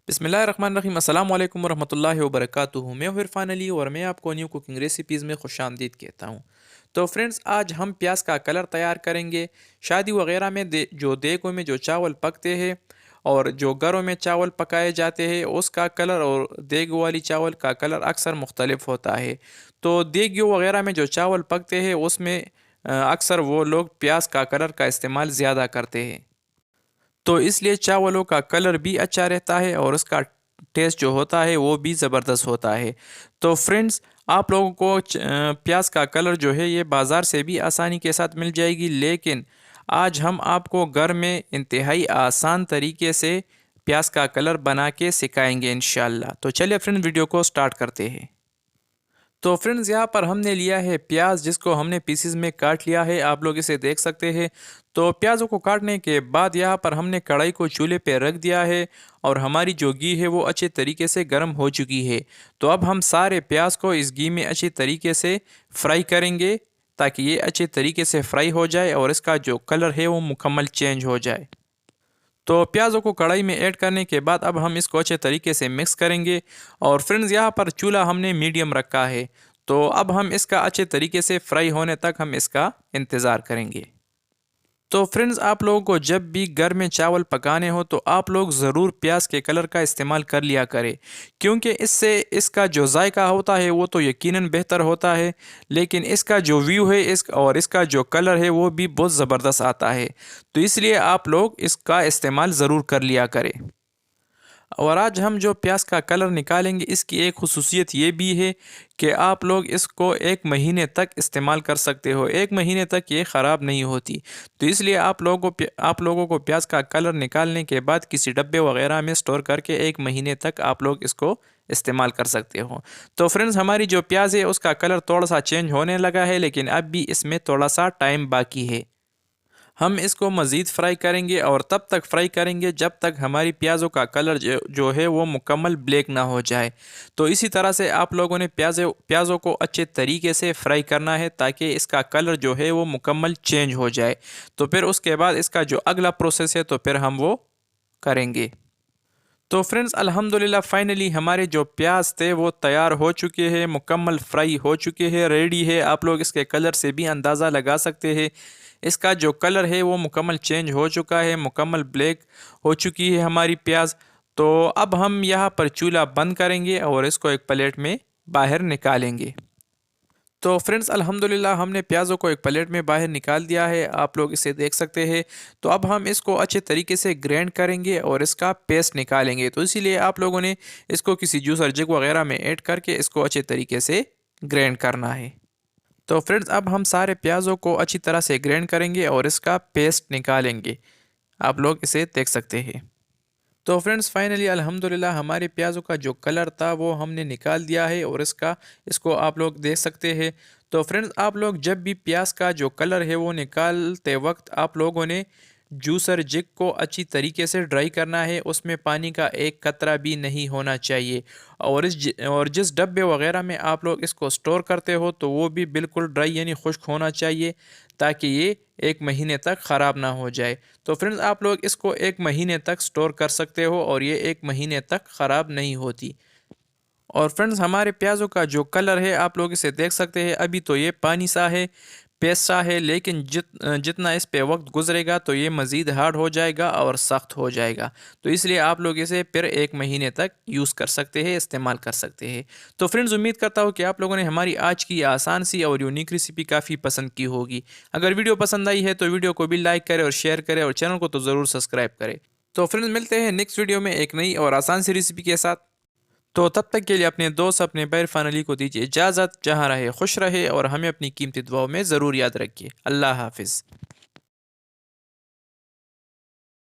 बिस्मिल्लाहिर्रहमानिर्रहीम अस्सलाम वालेकुम रहमतुल्लाहि व बरकातुहू। मैं हूँ इरफान अली और मैं आपको न्यू कुकिंग रेसिपीज़ में खुशामदीद कहता हूँ। तो फ्रेंड्स, आज हम प्याज का कलर तैयार करेंगे। शादी वगैरह में जो देगों में जो चावल पकते हैं और जो घरों में चावल पकाए जाते हैं उसका कलर और देग वाली चावल का कलर अक्सर मुख्तलिफ होता है। तो देगियों वगैरह में जो चावल पकते हैं उसमें अक्सर वो लोग प्याज का कलर का इस्तेमाल ज़्यादा करते हैं। तो इसलिए चावलों का कलर भी अच्छा रहता है और उसका टेस्ट जो होता है वो भी ज़बरदस्त होता है। तो फ्रेंड्स, आप लोगों को प्याज का कलर जो है ये बाज़ार से भी आसानी के साथ मिल जाएगी, लेकिन आज हम आपको घर में इंतहाई आसान तरीके से प्याज का कलर बना के सिखाएंगे इंशाल्लाह। तो चलिए फ्रेंड्स, वीडियो को स्टार्ट करते हैं। तो फ्रेंड्स, यहाँ पर हमने लिया है प्याज, जिसको हमने पीसेस में काट लिया है, आप लोग इसे देख सकते हैं। तो प्याज़ों को काटने के बाद यहाँ पर हमने कढ़ाई को चूल्हे पे रख दिया है और हमारी जो घी है वो अच्छे तरीके से गर्म हो चुकी है। तो अब हम सारे प्याज को इस घी में अच्छे तरीके से फ्राई करेंगे ताकि ये अच्छे तरीके से फ्राई हो जाए और इसका जो कलर है वो मुकम्मल चेंज हो जाए। तो प्याज़ों को कढ़ाई में ऐड करने के बाद अब हम इसको अच्छे तरीके से मिक्स करेंगे। और फ्रेंड्स, यहाँ पर चूल्हा हमने मीडियम रखा है। तो अब हम इसका अच्छे तरीके से फ्राई होने तक हम इसका इंतज़ार करेंगे। तो फ्रेंड्स, आप लोगों को जब भी घर में चावल पकाने हो तो आप लोग ज़रूर प्याज के कलर का इस्तेमाल कर लिया करें, क्योंकि इससे इसका जो जायका होता है वो तो यकीनन बेहतर होता है, लेकिन इसका जो व्यू है और इसका जो कलर है वो भी बहुत ज़बरदस्त आता है। तो इसलिए आप लोग इसका इस्तेमाल ज़रूर कर लिया करें। और आज हम जो प्याज का कलर निकालेंगे इसकी एक खुसूसियत ये भी है कि आप लोग इसको 1 महीने तक इस्तेमाल कर सकते हो। 1 महीने तक ये ख़राब नहीं होती। तो इसलिए आप लोगों को प्याज का कलर निकालने के बाद किसी डब्बे वगैरह में स्टोर करके 1 महीने तक आप लोग इसको इस्तेमाल कर सकते हो। तो फ्रेंड्स, हमारी जो प्याज है उसका कलर थोड़ा सा चेंज होने लगा है, लेकिन अब भी इसमें थोड़ा सा टाइम बाकी है। हम इसको मज़ीद फ्राई करेंगे और तब तक फ्राई करेंगे जब तक हमारी प्याज़ों का कलर जो है वो मुकम्मल ब्लैक ना हो जाए। तो इसी तरह से आप लोगों ने प्याज़ों को अच्छे तरीके से फ्राई करना है ताकि इसका कलर जो है वो मुकम्मल चेंज हो जाए। तो फिर उसके बाद इसका जो अगला प्रोसेस है तो फिर हम वो करेंगे। तो फ्रेंड्स, अल्हम्दुलिल्लाह फाइनली हमारे जो प्याज थे वो तैयार हो चुके हैं, मुकम्मल फ्राई हो चुके हैं, रेडी है। आप लोग इसके कलर से भी अंदाज़ा लगा सकते हैं। इसका जो कलर है वो मुकम्मल चेंज हो चुका है, मुकम्मल ब्लैक हो चुकी है हमारी प्याज। तो अब हम यहाँ पर चूल्हा बंद करेंगे और इसको एक प्लेट में बाहर निकालेंगे। तो फ्रेंड्स, अल्हम्दुलिल्लाह हमने प्याज़ों को एक प्लेट में बाहर निकाल दिया है, आप लोग इसे देख सकते हैं। तो अब हम इसको अच्छे तरीके से ग्राइंड करेंगे और इसका पेस्ट निकालेंगे। तो इसीलिए आप लोगों ने इसको किसी जूसर जग वगैरह में ऐड करके इसको अच्छे तरीके से ग्राइंड करना है। तो फ्रेंड्स, अब हम सारे प्याज़ों को अच्छी तरह से ग्राइंड करेंगे और इसका पेस्ट निकालेंगे। आप लोग इसे देख सकते हैं। तो फ्रेंड्स, फाइनली अल्हम्दुलिल्लाह हमारे प्याज़ों का जो कलर था वो हमने निकाल दिया है और इसको आप लोग देख सकते हैं। तो फ्रेंड्स, आप लोग जब भी प्याज का जो कलर है वो निकालते वक्त आप लोगों ने जूसर जिग को अच्छी तरीके से ड्राई करना है, उसमें पानी का एक कतरा भी नहीं होना चाहिए। और जिस डब्बे वगैरह में आप लोग इसको स्टोर करते हो तो वो भी बिल्कुल ड्राई यानी खुश्क होना चाहिए, ताकि ये 1 महीने तक ख़राब ना हो जाए। तो फ्रेंड्स, आप लोग इसको 1 महीने तक स्टोर कर सकते हो और ये 1 महीने तक ख़राब नहीं होती। और फ्रेंड्स, हमारे प्याज़ों का जो कलर है आप लोग इसे देख सकते हैं। अभी तो ये पानी सा है, पेस्ट सा है, लेकिन जितना इस पे वक्त गुजरेगा तो ये मज़ीद हार्ड हो जाएगा और सख्त हो जाएगा। तो इसलिए आप लोग इसे फिर 1 महीने तक यूज़ कर सकते हैं, इस्तेमाल कर सकते हैं। तो फ्रेंड्स, उम्मीद करता हूँ कि आप लोगों ने हमारी आज की आसान सी और यूनिक रेसिपी काफ़ी पसंद की होगी। अगर वीडियो पसंद आई है तो वीडियो को भी लाइक करें और शेयर करें और चैनल को तो ज़रूर सब्सक्राइब करें। तो फ्रेंड्स, मिलते हैं नेक्स्ट वीडियो में एक नई और आसान सी रेसिपी के साथ। तो तब तक के लिए अपने दोस्त अपने भाई इरफान अली को दीजिए इजाज़त। जहाँ रहे खुश रहे और हमें अपनी कीमती दुआओं में ज़रूर याद रखिए। अल्लाह हाफिज़।